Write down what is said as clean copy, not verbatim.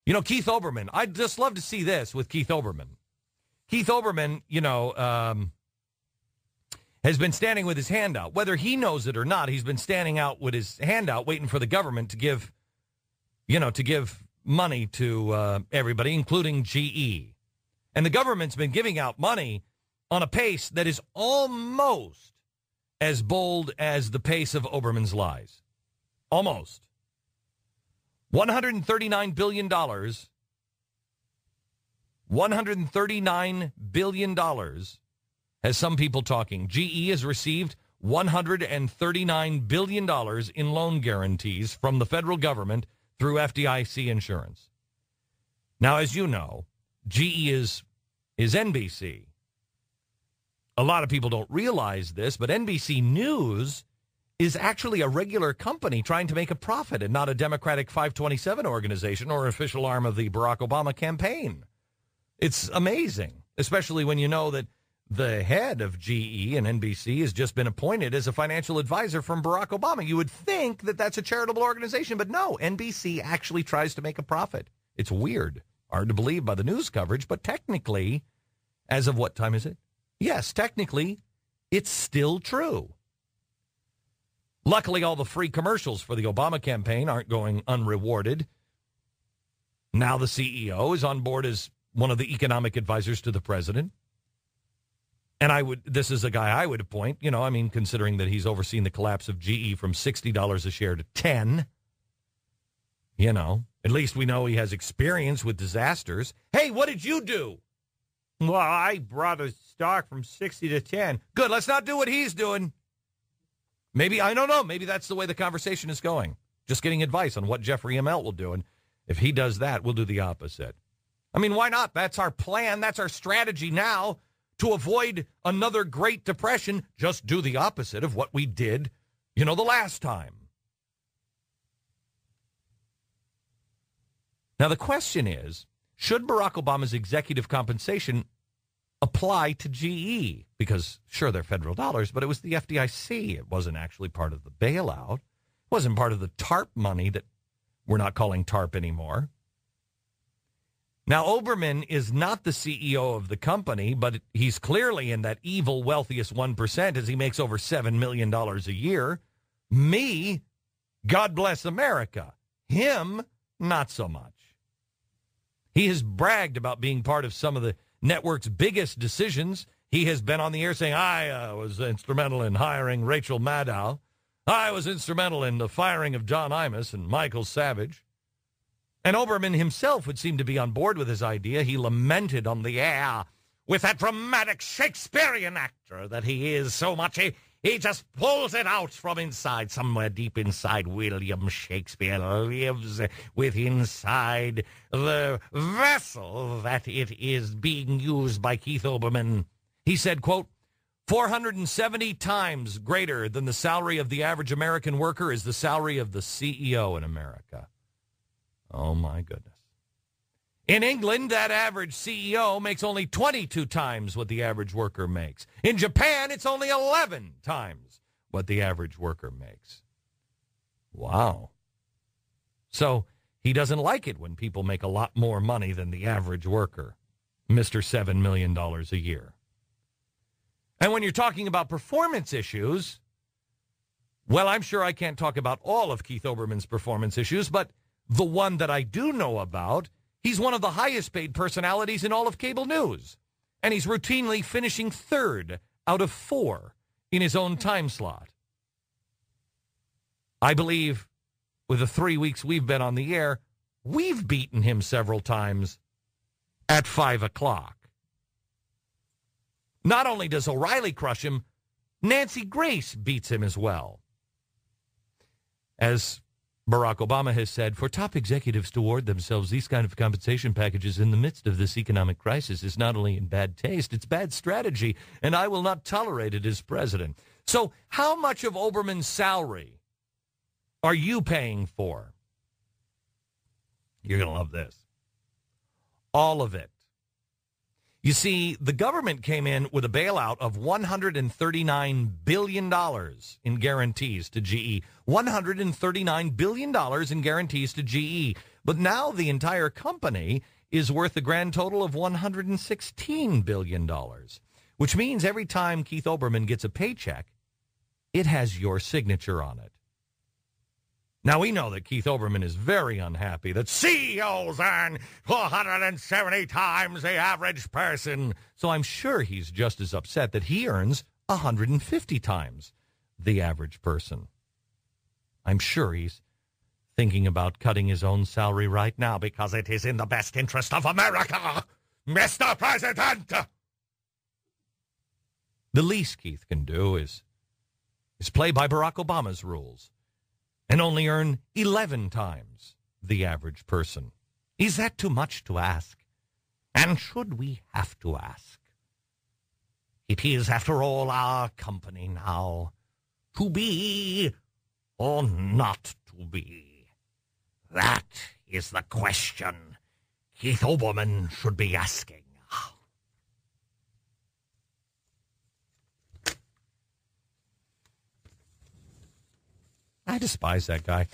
You know, Keith Olbermann, I'd just love to see this with Keith Olbermann. Keith Olbermann, has been standing with his hand out. Whether he knows it or not, he's been standing out with his hand out, waiting for the government to give money to everybody, including GE. And the government's been giving out money on a pace that is almost as bold as the pace of Olbermann's lies. Almost. $139 billion. $139 billion has some people talking. GE has received $139 billion in loan guarantees from the federal government through FDIC insurance. Now, as you know, GE is NBC. A lot of people don't realize this, but NBC News is actually a regular company trying to make a profit and not a Democratic 527 organization or official arm of the Barack Obama campaign. It's amazing, especially when you know that the head of GE and NBC has just been appointed as a financial advisor from Barack Obama. You would think that that's a charitable organization, but no, NBC actually tries to make a profit. It's weird, hard to believe by the news coverage, but technically, as of what time is it? Yes, technically, it's still true. Luckily, all the free commercials for the Obama campaign aren't going unrewarded. Now the CEO is on board as one of the economic advisors to the president. And this is a guy I would appoint, considering that he's overseen the collapse of GE from $60 a share to $10. At least we know he has experience with disasters. Hey, what did you do? Well, I brought a stock from 60 to 10. Good, let's not do what he's doing. Maybe, I don't know, maybe that's the way the conversation is going. Just getting advice on what Jeffrey Immelt will do. And if he does that, we'll do the opposite. I mean, why not? That's our plan. That's our strategy now to avoid another Great Depression. Just do the opposite of what we did, the last time. Now, the question is, should Barack Obama's executive compensation apply to GE? Because, sure, they're federal dollars, but it was the FDIC. It wasn't actually part of the bailout. It wasn't part of the TARP money that we're not calling TARP anymore. Now, Olbermann is not the CEO of the company, but he's clearly in that evil wealthiest 1% as he makes over $7 million a year. Me, God bless America. Him, not so much. He has bragged about being part of some of the network's biggest decisions. He has been on the air saying, I was instrumental in hiring Rachel Maddow. I was instrumental in the firing of John Imus and Michael Savage. And Olbermann himself would seem to be on board with his idea. He lamented on the air with that dramatic Shakespearean actor that he is so much. He just pulls it out from inside. Somewhere deep inside, William Shakespeare lives within inside the vessel that it is being used by Keith Olbermann. He said, quote, 470 times greater than the salary of the average American worker is the salary of the CEO in America. Oh, my goodness. In England, that average CEO makes only 22 times what the average worker makes. In Japan, it's only 11 times what the average worker makes. Wow. So he doesn't like it when people make a lot more money than the average worker, Mr. $7 million a year. And when you're talking about performance issues, well, I'm sure I can't talk about all of Keith Olbermann's performance issues, but the one that I do know about, he's one of the highest paid personalities in all of cable news. And he's routinely finishing third out of 4 in his own time slot. I believe with the 3 weeks we've been on the air, we've beaten him several times at 5 o'clock. Not only does O'Reilly crush him, Nancy Grace beats him as well. As Barack Obama has said, for top executives to award themselves these kind of compensation packages in the midst of this economic crisis is not only in bad taste, it's bad strategy, and I will not tolerate it as president. So how much of Olbermann's salary are you paying for? You're going to love this. All of it. You see, the government came in with a bailout of $139 billion in guarantees to GE. $139 billion in guarantees to GE. But now the entire company is worth a grand total of $116 billion, which means every time Keith Olbermann gets a paycheck, it has your signature on it. Now, we know that Keith Olbermann is very unhappy that CEOs earn 470 times the average person. So I'm sure he's just as upset that he earns 150 times the average person. I'm sure he's thinking about cutting his own salary right now because it is in the best interest of America, Mr. President. The least Keith can do is play by Barack Obama's rules and only earn 11 times the average person. Is that too much to ask? And should we have to ask? It is, after all, our company now, to be or not to be. That is the question Keith Olbermann should be asking. I despise that guy.